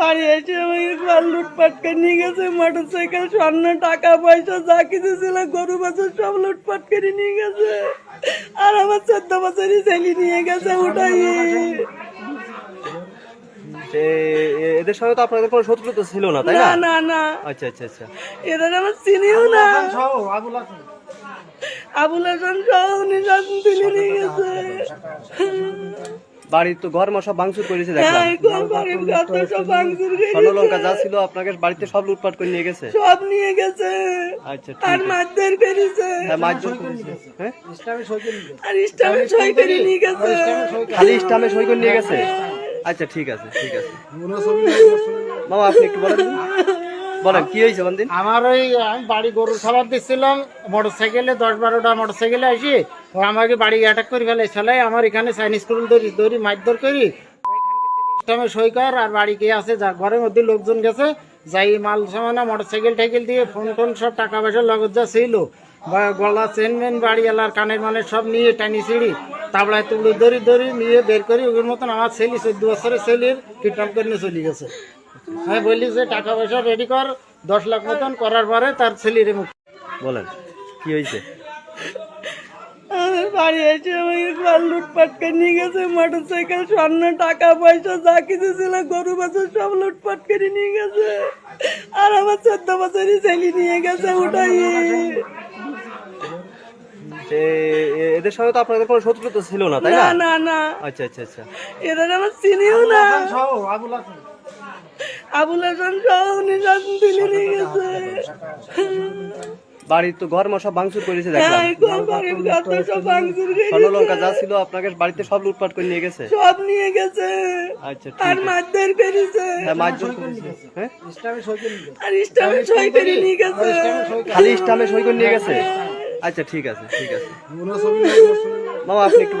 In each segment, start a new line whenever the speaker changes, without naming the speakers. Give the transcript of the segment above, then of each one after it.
বাড়ি এসে আমাকে ঘর লুটপাট করে নিয়ে গেছে, মোটরসাইকেল, স্বর্ণ, টাকা পয়সা যা কিছু ছিল, গরু বাছুর সব লুটপাট করে নিয়ে গেছে। আর আমার 14 বছরই ছেলে নিয়ে গেছে উঠাই।
এদের সঙ্গে তো আপনাদের কোনো শত্রুতা ছিল না, তাই
না
না?
না না,
আচ্ছা আচ্ছা আচ্ছা।
এদের আমার চিনিও না। আবুল হাসান সহ উনি তুলে নিয়ে গেছে।
বাড়ির তো ঘর সব ভাঙচুর করেছে দেখলাম।
হ্যাঁ, বাড়ির ঘর তো সব ভাঙচুর করে
স্বর্ণলঙ্কা যা ছিল আপনাকে বাড়িতে সব লুটপাট করে নিয়ে গেছে।
সব নিয়ে গেছে।
আচ্ছা
আর
ঠিক আছে।
মারধর করেছে।
হ্যাঁ মারধর করেছে। হ্যাঁ
আর স্টামে সই করে নিয়ে গেছে।
খালি স্টামে সই করে নিয়ে গেছে। আচ্ছা ঠিক আছে ঠিক আছে। মামা আপনি একটু বলেন বলেন কি হয়েছে বলেন।
আমার ওই আমি বাড়ি গরুর খাবার দিচ্ছিলাম, মোটরসাইকেলে 10-12টা মোটরসাইকেলে আসি ও আমাকে বাড়ি অ্যাটাক করে ফেলে ছেলে। আমার এখানে চাইনিজ স্কুল দড়ি মারধর করি ওইখানে সই কর আর বাড়ি কে আছে যা, ঘরের মধ্যে লোকজন গেছে যাই মাল সামানা মোটরসাইকেল টাইকেল দিয়ে ফোন টোন সব টাকা পয়সা লগত যা ছিল বা গলা চেন মেন বাড়ি এলার কানের মানে সব নিয়ে টানি ছিঁড়ি তাবলায় তুলে দড়ি নিয়ে বের করি। ওর মতন আমার ছেলে 14 বছরের ছেলের কিডন্যাপ করে নিয়ে চলে গেছে। আমি বললি যে টাকা পয়সা রেডি কর 10 লাখ মতন করার পরে তার ছেলের মুক্তি।
বলেন কি হয়েছে।
আমাদের বাড়ি এসে আমাকে ঘর লুটপাট করে নিয়ে গেছে, মোটরসাইকেল, স্বর্ণ, টাকা পয়সা যা কিছু ছিল, গরু বাছুর সব লুটপাট করে নিয়ে গেছে। আর আমার 14 বছরই ছেলে নিয়ে গেছে উঠাই।
এদের সঙ্গে তো আপনাদের কোনো শত্রুতা ছিল না, তাই
না
না?
না না,
আচ্ছা আচ্ছা আচ্ছা।
এদের আমার চিনিও না। আবুল হাসান সহ উনি তুলে নিয়ে গেছে।
বাড়ির তো ঘর সব ভাঙচুর করেছে দেখলাম।
হ্যাঁ, বাড়ির ঘর তো সব ভাঙচুর করে
স্বর্ণলঙ্কা যা ছিল আপনাকে বাড়িতে সব লুটপাট করে নিয়ে গেছে।
সব নিয়ে গেছে।
আচ্ছা ঠিক
আর
আছে।
মারধর করেছে।
হ্যাঁ মারধর করেছে। হ্যাঁ
আর স্টামে সই করে নিয়ে গেছে।
খালি স্টামে সই করে নিয়ে গেছে। আচ্ছা ঠিক আছে ঠিক আছে। মামা আপনি একটু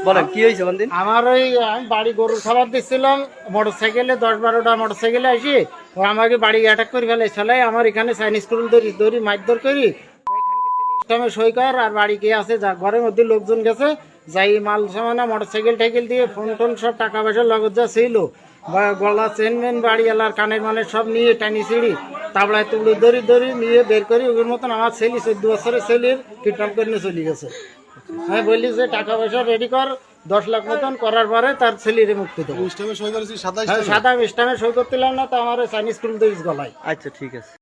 বলেন কি হয়েছে বলেন।
আমার ওই আমি বাড়ি গরুর খাবার দিচ্ছিলাম, মোটরসাইকেলে 10-12টা মোটরসাইকেলে আসি ও আমাকে বাড়ি অ্যাটাক করে ফেলে ছেলে। আমার এখানে চাইনিজ স্কুল দড়ি মারধর করি ওইখানে সই কর আর বাড়ি কে আছে যা, ঘরের মধ্যে লোকজন গেছে যাই মাল সামানা মোটরসাইকেল টাইকেল দিয়ে ফোন টোন সব টাকা পয়সা লগত যা ছিল বা গলা চেন মেন বাড়ি এলার কানের মানে সব নিয়ে টানি ছিঁড়ি তাবলায় তুলে দড়ি নিয়ে বের করি। ওর মতন আমার ছেলে 14 বছরের ছেলের কিডন্যাপ করে নিয়ে চলে গেছে। আমি বললি যে টাকা পয়সা রেডি কর 10 লাখ মতন করার পরে তার ছেলের মুক্তি দেবো। সাদা স্টামে সই করতেলাম না তো আমার চাইনিজ স্কুল গলায়।
আচ্ছা ঠিক আছে।